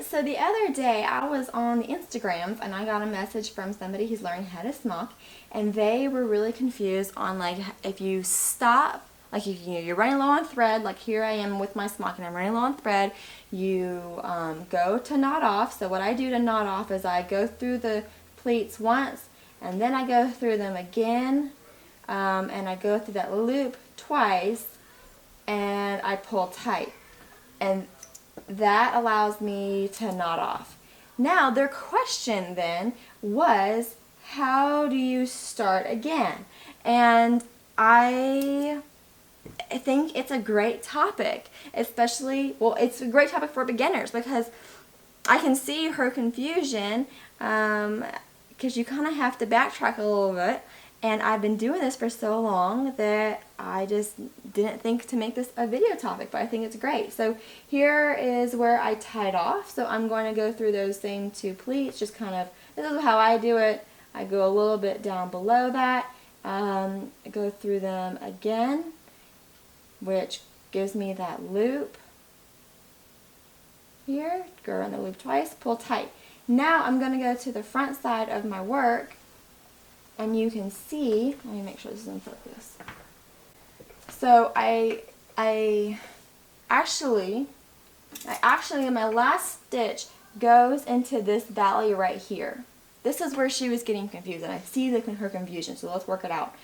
So the other day I was on the Instagrams and I got a message from somebody who's learning how to smock, and they were really confused on like if you stop, like if you're running low on thread, like here I am with my smock and I'm running low on thread, you go to knot off. So what I do to knot off is I go through the pleats once and then I go through them again, and I go through that loop twice and I pull tight, and that allows me to knot off. Now their question then was, how do you start again? And I think it's a great topic, especially, well, it's a great topic for beginners because I can see her confusion, because you kind of have to backtrack a little bit. And I've been doing this for so long that I just didn't think to make this a video topic, but I think it's great. So here is where I tied off. So I'm going to go through those same two pleats, just kind of, this is how I do it. I go a little bit down below that, go through them again, which gives me that loop here, go around the loop twice, pull tight. Now I'm going to go to the front side of my work, and you can see, let me make sure this is in focus. So I actually, in my last stitch goes into this valley right here. This is where she was getting confused, and I see her confusion, so let's work it out.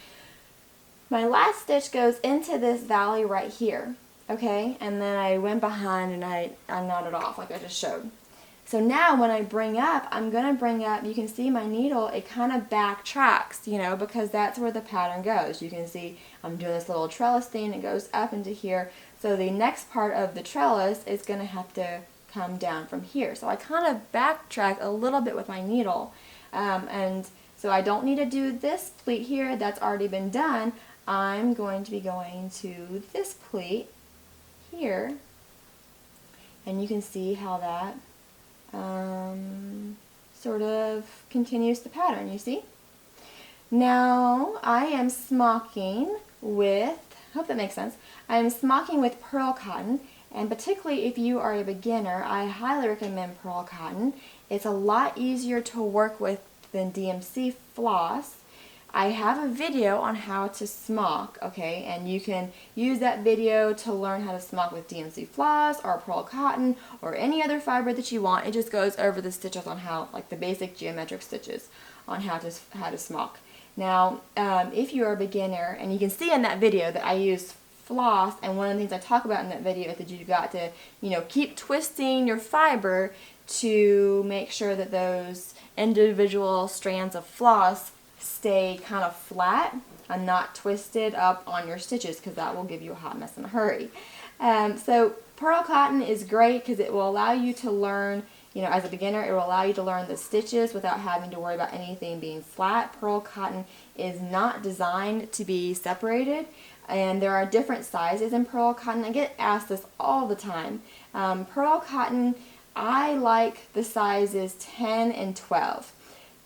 My last stitch goes into this valley right here, okay? And then I went behind and I knotted off like I just showed. So now when I bring up, I'm going to bring up, you can see my needle, it kind of backtracks, you know, because that's where the pattern goes. You can see I'm doing this little trellis thing, it goes up into here. So the next part of the trellis is going to have to come down from here. So I kind of backtrack a little bit with my needle. And so I don't need to do this pleat here, that's already been done. I'm going to be going to this pleat here, and you can see how that sort of continues the pattern, you see? Now I am smocking with, hope that makes sense, I am smocking with pearl cotton, and particularly if you are a beginner, I highly recommend pearl cotton. It's a lot easier to work with than DMC floss. I have a video on how to smock, okay, and you can use that video to learn how to smock with DMC floss or pearl cotton or any other fiber that you want. It just goes over the stitches on how, like the basic geometric stitches on how to smock. Now, if you're a beginner, and you can see in that video that I use floss, and one of the things I talk about in that video is that you've got to, you know, keep twisting your fiber to make sure that those individual strands of floss stay kind of flat and not twisted up on your stitches, because that will give you a hot mess in a hurry. So pearl cotton is great because it will allow you to learn, you know, as a beginner, it will allow you to learn the stitches without having to worry about anything being flat. Pearl cotton is not designed to be separated, and there are different sizes in pearl cotton. I get asked this all the time. Pearl cotton, I like the sizes 10 and 12.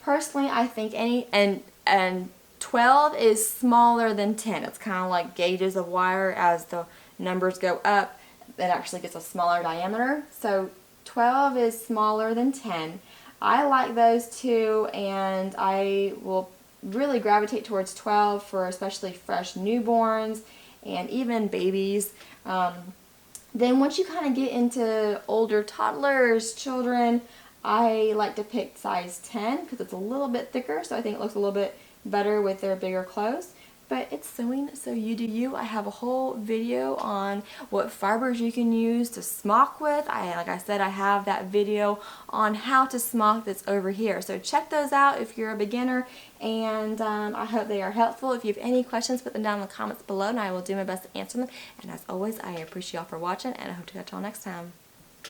Personally, I think and 12 is smaller than 10. It's kind of like gauges of wire. As the numbers go up, it actually gets a smaller diameter. So 12 is smaller than 10. I like those two, and I will really gravitate towards 12 for especially fresh newborns and even babies. Then once you kind of get into older toddlers, children, I like to pick size 10 because it's a little bit thicker, so I think it looks a little bit better with their bigger clothes. But it's sewing, so you do you. I have a whole video on what fibers you can use to smock with. Like I said, I have that video on how to smock that's over here. So check those out if you're a beginner, and I hope they are helpful. If you have any questions, put them down in the comments below, and I will do my best to answer them. And as always, I appreciate y'all for watching, and I hope to catch y'all next time.